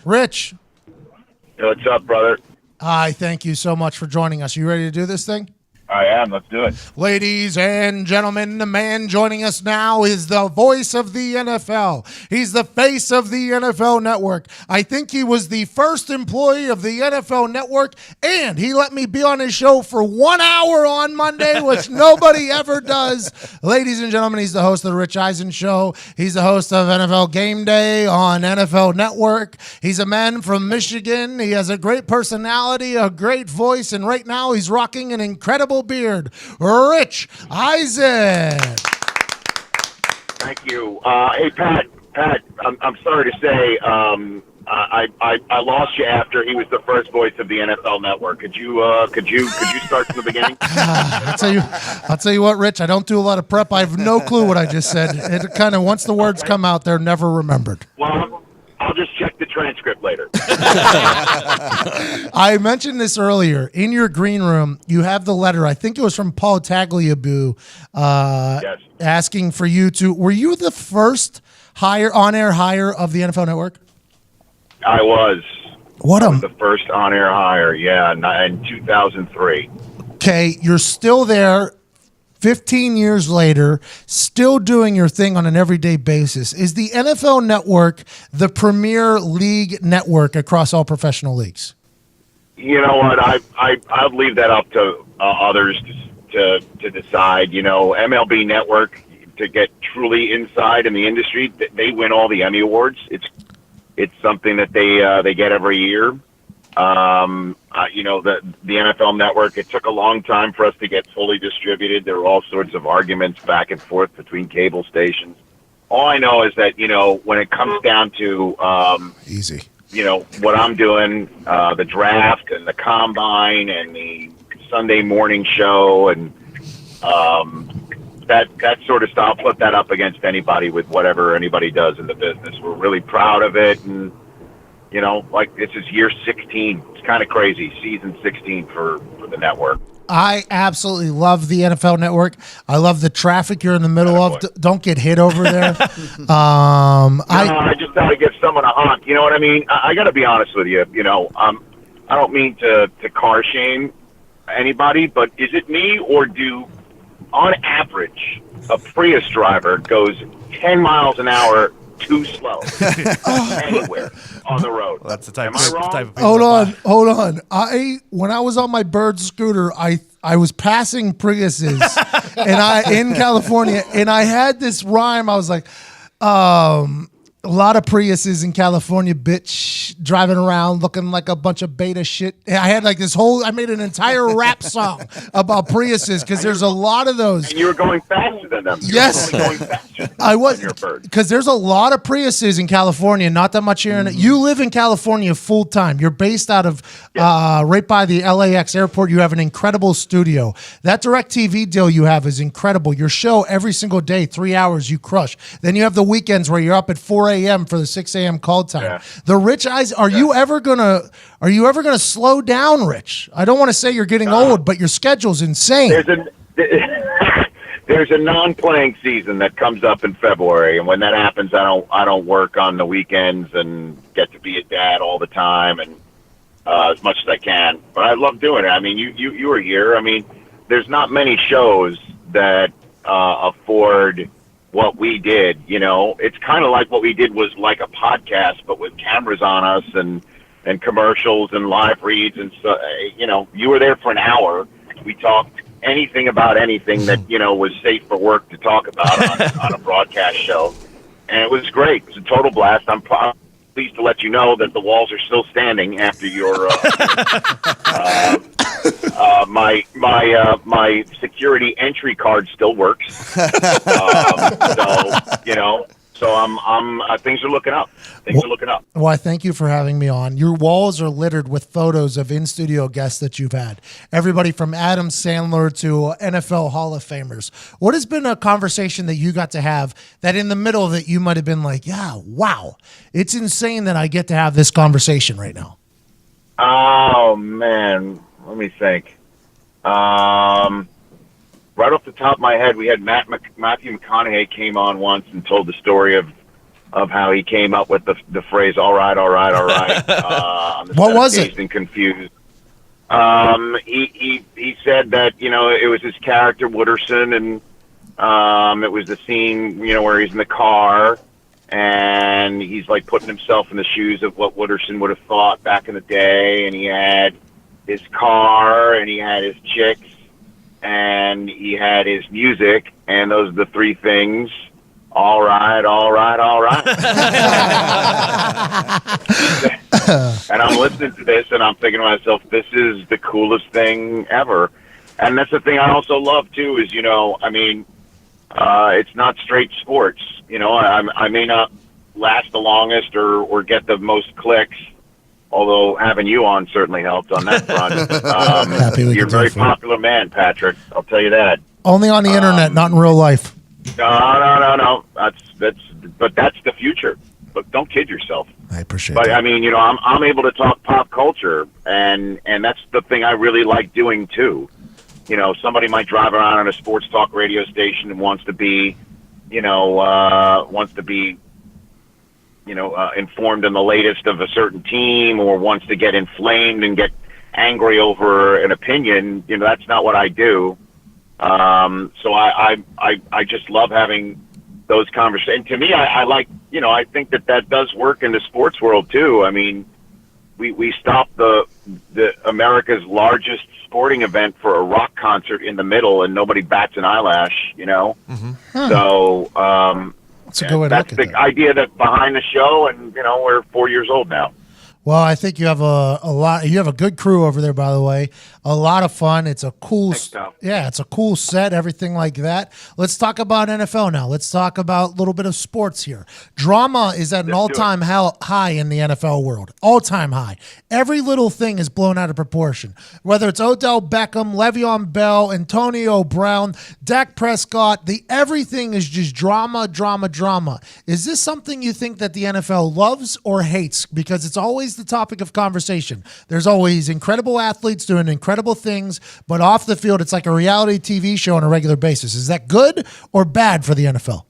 Rich. What's up, brother? Hi, thank you so much for joining us. You ready to do this thing? I am. Let's do it. Ladies and gentlemen, the man joining us now is the voice of the NFL. He's the face of the NFL Network. I think he was the first employee of the NFL Network, and he let me be on his show for 1 hour on Monday, which nobody ever does. Ladies and gentlemen, he's the host of the Rich Eisen Show. He's the host of NFL Game Day on NFL Network. He's a man from Michigan. He has a great personality, a great voice, and right now he's rocking an incredible beard. Rich Eisen. Thank you. Hey, Pat. I'm sorry to say, I lost you after he was the first voice of the NFL Network. Could you start from the beginning? I'll tell you what, Rich. I don't do a lot of prep. I have no clue what I just said. It kind of once the words come out, they're never remembered. Well, I'll just check the transcript later. I mentioned this earlier. In your green room, you have the letter. I think it was from Paul Tagliabue, Yes. asking for you to. Were you the first on-air hire of the NFL Network? I was. I was the first on-air hire, in 2003. Okay, you're still there 15 years later, still doing your thing on an everyday basis. Is the NFL Network the premier league network across all professional leagues? You know what? I'd leave that up to others to decide. You know, MLB Network, to get truly inside in the industry, they win all the Emmy awards. It's something that they get every year. You know, the NFL Network, it took a long time for us to get fully distributed. There were all sorts of arguments back and forth between cable stations. All I know is that, you know, when it comes down to, easy, you know, what I'm doing, the draft and the combine and the Sunday morning show and that sort of stuff, I'll put that up against anybody with whatever anybody does in the business. We're really proud of it. And, you know, like this is year 16. It's kind of crazy. Season 16 for the network. I absolutely love the NFL Network. I love the traffic you're in the middle of. Don't get hit over there. I just thought to give someone a honk. You know what I mean? I got to be honest with you. You know, I don't mean to car shame anybody, but is it me or do, on average, a Prius driver goes 10 miles an hour too slow anywhere on the road? Well, that's the type. Am I wrong? Type of Hold on. When I was on my bird scooter, I was passing Priuses in California, and I had this rhyme. I was like, a lot of Priuses in California, bitch, driving around looking like a bunch of beta shit. I had like I made an entire rap song about Priuses because there's a lot of those. And you were going faster than them. Yes. I was, because there's a lot of Priuses in California, not that much here. You live in California full time. You're based out of right by the LAX airport. You have an incredible studio. That DirecTV deal you have is incredible. Your show every single day, 3 hours, you crush. Then you have the weekends where you're up at 4 a.m. for the 6 a.m. call time. Yeah. The Rich Eyes, are you ever gonna slow down, Rich? I don't want to say you're getting old, but your schedule's insane. There's a non-playing season that comes up in February, and when that happens, I don't work on the weekends and get to be a dad all the time and as much as I can. But I love doing it. I mean, you were here. I mean, there's not many shows that afford what we did. You know, it's kind of like what we did was like a podcast, but with cameras on us and commercials and live reads. And so, you know, you were there for an hour. We talked anything about anything that, you know, was safe for work to talk about on a broadcast show. And it was great. It was a total blast. I'm pleased to let you know that the walls are still standing after your my security entry card still works. So, you know, things are looking up. Things are looking up. Well, I thank you for having me on. Your walls are littered with photos of in-studio guests that you've had. Everybody from Adam Sandler to NFL Hall of Famers. What has been a conversation that you got to have that in the middle of it you might have been like, yeah, wow, it's insane that I get to have this conversation right now? Oh, man. Let me think. Right off the top of my head, we had Matthew McConaughey came on once and told the story of of how he came up with the phrase "all right, all right, all right." On the What set of was it? Dazed and Confused. He said that it was his character Wooderson, and it was the scene where he's in the car and he's like putting himself in the shoes of what Wooderson would have thought back in the day, and he had his car and he had his chicks and he had his music, and those are the three things. All right, all right, all right. And I'm listening to this and I'm thinking to myself, this is the coolest thing ever. And that's the thing I also love too is, it's not straight sports. I may not last the longest or get the most clicks, although having you on certainly helped on that front. You're a very popular man, Patrick. I'll tell you that. Only on the internet, not in real life. No. But that's the future. But don't kid yourself. I appreciate that. But I'm able to talk pop culture, and that's the thing I really like doing too. Somebody might drive around on a sports talk radio station and wants to be informed in the latest of a certain team, or wants to get inflamed and get angry over an opinion. That's not what I do. So I just love having those conversations. And to me, I like, I think that does work in the sports world too. I mean, we stopped the America's largest sporting event for a rock concert in the middle, and nobody bats an eyelash. Mm-hmm. So that's a good way to that's look at the that. idea that behind the show, and we're 4 years old now. Well, I think you have a lot. You have a good crew over there, by the way. A lot of fun. It's a cool, it's a cool set. Everything like that. Let's talk about NFL now. Let's talk about a little bit of sports here. Drama is at an all-time high in the NFL world. All-time high. Every little thing is blown out of proportion. Whether it's Odell Beckham, Le'Veon Bell, Antonio Brown, Dak Prescott, everything is just drama, drama, drama. Is this something you think that the NFL loves or hates? Because it's always the topic of conversation. There's always incredible athletes doing incredible things, but off the field, it's like a reality TV show on a regular basis. Is that good or bad for the NFL?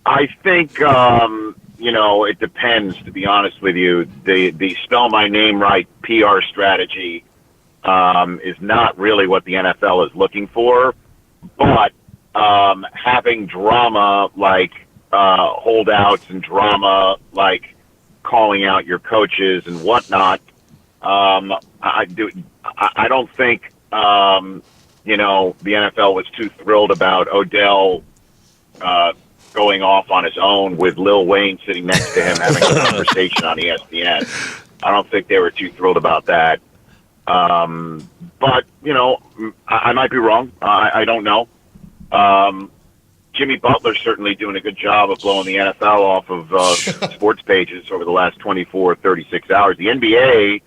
I think, it depends, to be honest with you. The spell my name right PR strategy is not really what the NFL is looking for, but having drama like holdouts and drama like calling out your coaches and whatnot, I don't think the NFL was too thrilled about Odell going off on his own with Lil Wayne sitting next to him having a conversation on ESPN. I don't think they were too thrilled about that. But I might be wrong. I don't know. Jimmy Butler's certainly doing a good job of blowing the NFL off of sports pages over the last 24, 36 hours. The NBA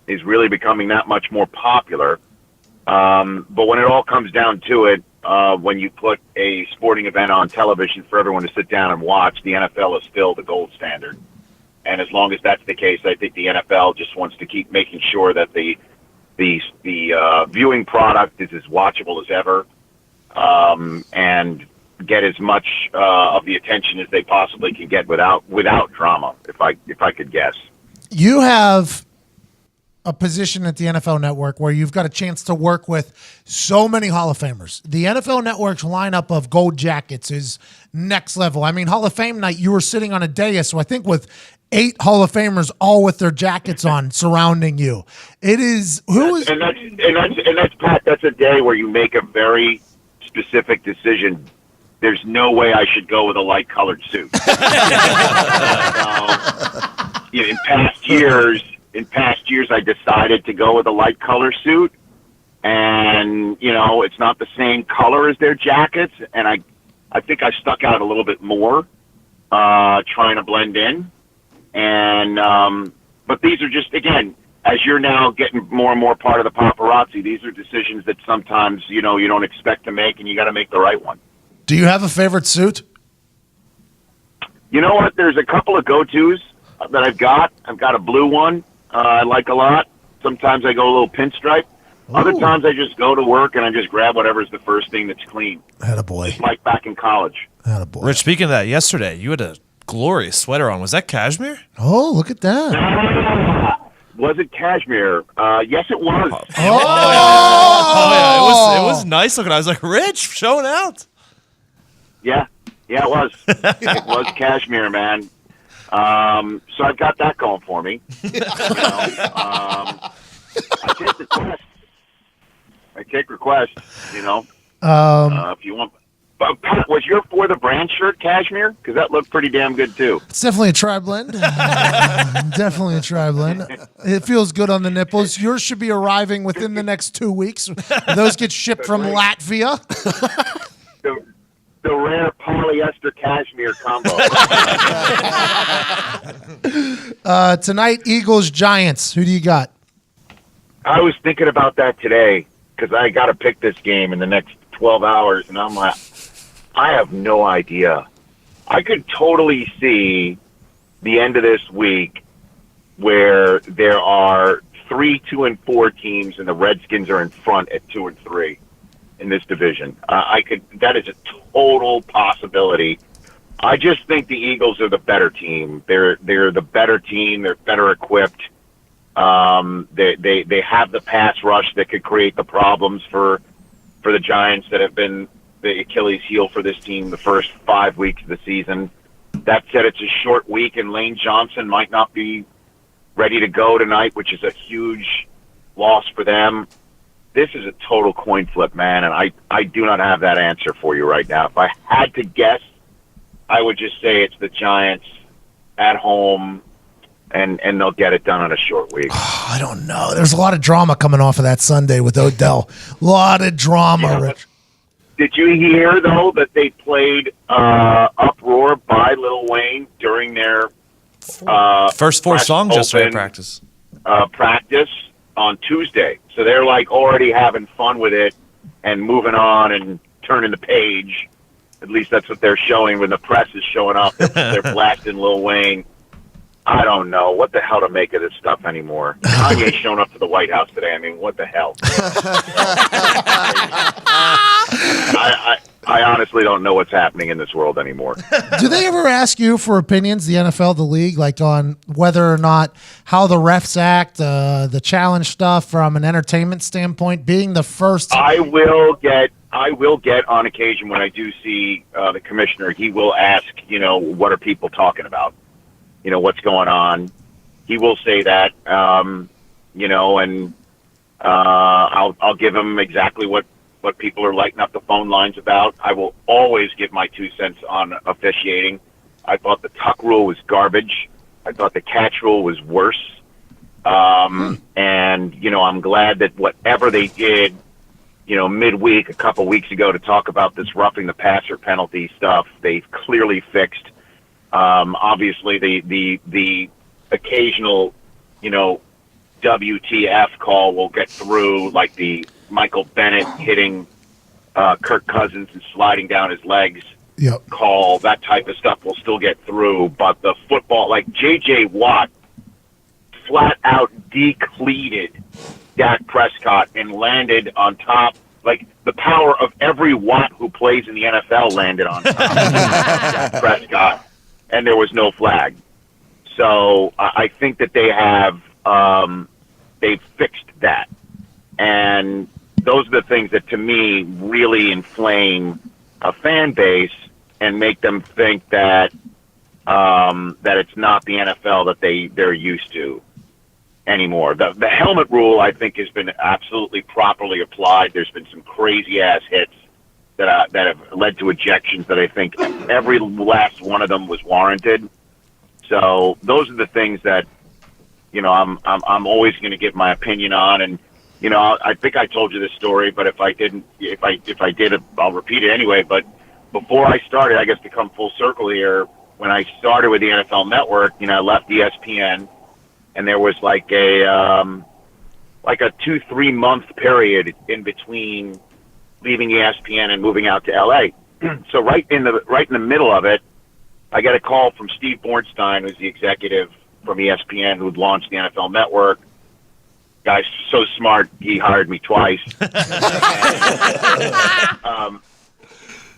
is really becoming that much more popular. But when it all comes down to it, when you put a sporting event on television for everyone to sit down and watch, the NFL is still the gold standard. And as long as that's the case, I think the NFL just wants to keep making sure that the viewing product is as watchable as ever, and get as much of the attention as they possibly can get without drama, if I could guess. You have a position at the NFL Network where you've got a chance to work with so many Hall of Famers. The NFL Network's lineup of gold jackets is next level. I mean, Hall of Fame night, you were sitting on a dais, so I think with 8 Hall of Famers all with their jackets on surrounding you. It is and that's Pat, that's a day where you make a very specific decision. There's no way I should go with a light colored suit. In past years, I decided to go with a light color suit, and it's not the same color as their jackets, and I think I stuck out a little bit more, trying to blend in, and but these are just, again, as you're now getting more and more part of the paparazzi, these are decisions that sometimes you don't expect to make, and you got to make the right one. Do you have a favorite suit? You know what? There's a couple of go-tos that I've got. I've got a blue one I like a lot. Sometimes I go a little pinstripe. Ooh. Other times I just go to work and I just grab whatever's the first thing that's clean. Attaboy. Just like back in college. Attaboy. Rich, speaking of that, yesterday you had a glorious sweater on. Was that cashmere? Oh, look at that. Was it cashmere? Yes, it was. Oh, yeah. It was nice looking. I was like, Rich, showing out. Yeah, it was. It was cashmere, man. So I've got that going for me. I take requests. If you want. But Pat, was your For the Brand shirt cashmere? Because that looked pretty damn good too. It's definitely a tri-blend. Definitely a tri-blend. It feels good on the nipples. Yours should be arriving within the next 2 weeks. Those get shipped from Latvia. The rare polyester cashmere combo. Tonight, Eagles, Giants. Who do you got? I was thinking about that today because I got to pick this game in the next 12 hours, and I'm like, I have no idea. I could totally see the end of this week where there are 3 2-4 teams, and the Redskins are in front at 2-3 in this division. That is a total possibility. I just think the Eagles are the better team. They're the better team. They're better equipped. They have the pass rush that could create the problems for the Giants that have been the Achilles heel for this team the first 5 weeks of the season. That said, it's a short week, and Lane Johnson might not be ready to go tonight, which is a huge loss for them. This is a total coin flip, man, and I do not have that answer for you right now. If I had to guess, I would just say it's the Giants at home, and they'll get it done on a short week. I don't know. There's a lot of drama coming off of that Sunday with Odell. A lot of drama, Rich. Did you hear, though, that they played Uproar by Lil Wayne during their first 4 songs yesterday at practice on Tuesday? So they're like already having fun with it and moving on and turning the page. At least that's what they're showing when the press is showing up. They're blasting Lil Wayne. I don't know what the hell to make of this stuff anymore. Kanye's showing up to the White House today. I mean, what the hell? I honestly don't know what's happening in this world anymore. Do they ever ask you for opinions, the NFL, the league, like on whether or not how the refs act, the challenge stuff from an entertainment standpoint, being the first? I will get on occasion when I do see the commissioner. He will ask, what are people talking about? What's going on. He will say that, and I'll give him exactly what people are lighting up the phone lines about. I will always give my 2 cents on officiating. I thought the tuck rule was garbage. I thought the catch rule was worse. And, I'm glad that whatever they did, midweek, a couple weeks ago to talk about this roughing the passer penalty stuff, they've clearly fixed. Obviously the occasional, WTF call will get through, like the Michael Bennett hitting Kirk Cousins and sliding down his legs call, that type of stuff will still get through. But the football, like J.J. Watt flat out decleated Dak Prescott and landed on top. Like, the power of every Watt who plays in the NFL landed on top of Dak Prescott. And there was no flag. So I think that they have they've fixed that. And those are the things that, to me, really inflame a fan base and make them think that that it's not the NFL that they're used to anymore. The helmet rule, I think, has been absolutely properly applied. There's been some crazy-ass hits that have led to ejections that I think every last one of them was warranted. So those are the things that, I'm always going to give my opinion on. And, I think I told you this story, but if I did, I'll repeat it anyway. But before I started, I guess to come full circle here, when I started with the NFL Network, I left ESPN, and there was like a 2-3 month period in between leaving ESPN and moving out to LA. So right in the middle of it, I got a call from Steve Bornstein, who's the executive from ESPN who'd launched the NFL Network. Guy's so smart, he hired me twice.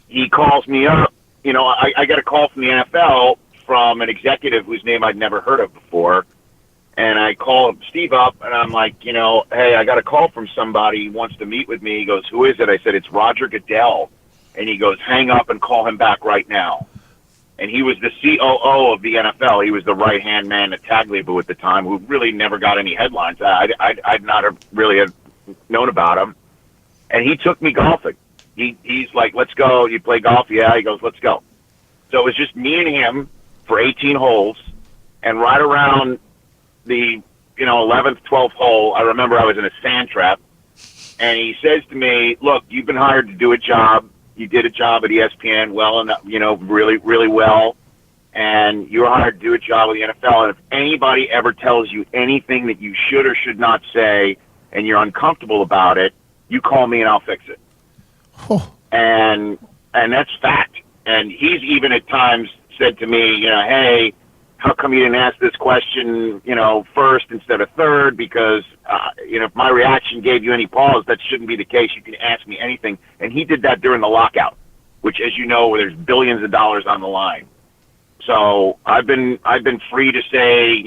He calls me up. I got a call from the NFL from an executive whose name I'd never heard of before. And I call Steve up, and I'm like, hey, I got a call from somebody who wants to meet with me. He goes, who is it? I said, it's Roger Goodell. And he goes, hang up and call him back right now. And he was the COO of the NFL. He was the right-hand man at Tagliabue at the time, who really never got any headlines. I'd not have really have known about him. And he took me golfing. He's like, let's go. You play golf? Yeah. He goes, let's go. So it was just me and him for 18 holes. And right around the 11th, 12th hole, I remember I was in a sand trap. And he says to me, look, you've been hired to do a job. You did a job at ESPN well enough, really, really well. And you were hired to do a job with the NFL. And if anybody ever tells you anything that you should or should not say and you're uncomfortable about it, you call me and I'll fix it. Oh. And that's fact. And he's even at times said to me, hey, how come you didn't ask this question, first instead of third? Because, if my reaction gave you any pause, that shouldn't be the case. You can ask me anything. And he did that during the lockout, which, as you know, there's billions of dollars on the line. So I've been free to say,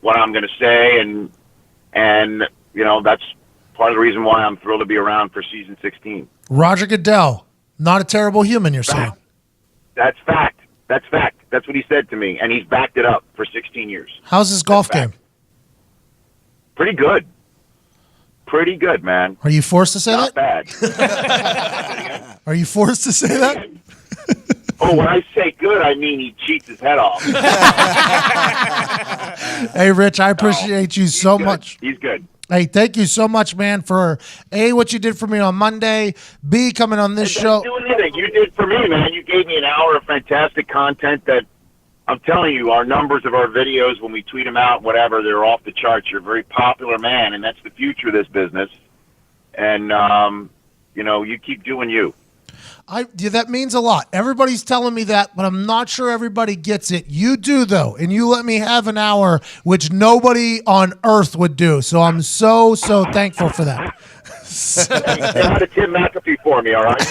what I'm going to say. And that's part of the reason why I'm thrilled to be around for season 16. Roger Goodell, not a terrible human, you're saying? That's fact. That's fact. That's what he said to me, and he's backed it up for 16 years. How's his golf game? Pretty good. Pretty good, man. Are you forced to say Not that? bad. Are you forced to say that? Oh, when I say good, I mean he cheats his head off. Hey, Rich, I appreciate you so much. He's good. Hey, thank you so much, man, for A, what you did for me on Monday, B, coming on this show. Doing anything you did for me, man. You gave me an hour of fantastic content that I'm telling you, our numbers of our videos, when we tweet them out, whatever, they're off the charts. You're a very popular man, and that's the future of this business. And, you keep doing you. That means a lot. Everybody's telling me that, but I'm not sure everybody gets it. You do, though, and you let me have an hour, which nobody on earth would do. So I'm so thankful for that. Say hi to Tim McAfee for me, all right?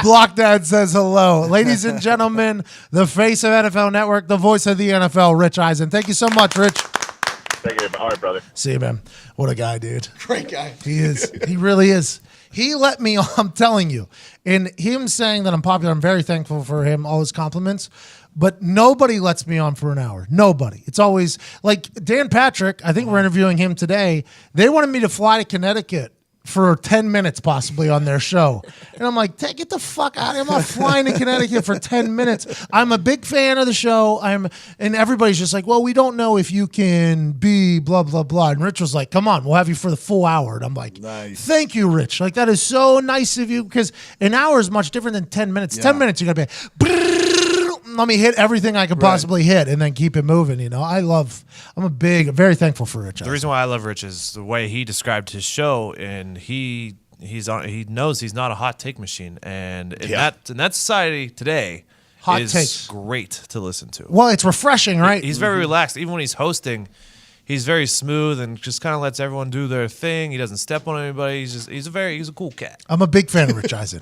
Block Dad says hello. Ladies and gentlemen, the face of NFL Network, the voice of the NFL, Rich Eisen. Thank you so much, Rich. Thank you. All right, brother. See you, man. What a guy, dude. Great guy. He is. He really is. He let me on, I'm telling you. And him saying that I'm popular, I'm very thankful for him, all his compliments. But nobody lets me on for an hour. Nobody. It's always like Dan Patrick, I think we're interviewing him today. They wanted me to fly to Connecticut for 10 minutes possibly on their show. And I'm like, get the fuck out of here. I'm not flying to Connecticut for 10 minutes. I'm a big fan of the show. And everybody's just like, well, we don't know if you can be blah, blah, blah. And Rich was like, come on, we'll have you for the full hour. And I'm like, nice. Thank you, Rich. Like, that is so nice of you, because an hour is much different than 10 minutes. Yeah. 10 minutes, you're going to be let me hit everything I could possibly hit and then keep it moving. I'm very thankful for Rich. The reason why I love Rich is the way he described his show, and he knows he's not a hot take machine, and in that society today, hot is takes great to listen to. Well, it's refreshing, right? He's very relaxed, even when he's hosting. He's very smooth and just kind of lets everyone do their thing. He doesn't step on anybody. He's a cool cat. I'm a big fan of Rich Eisen.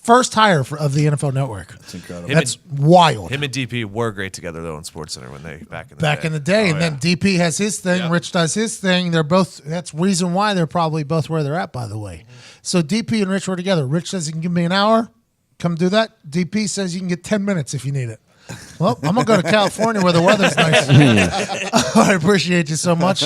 First hire of the NFL Network. That's incredible. That's wild. Him and DP were great together though in SportsCenter when they back in the day. Oh, And then DP has his thing, Yep. Rich does his thing. They're both. That's reason why they're probably both where they're at. By the way, so DP and Rich were together. Rich says he can give me an hour. Come do that. DP says you can get 10 minutes if you need it. Well, I'm gonna go to California where the weather's nice. I appreciate you so much.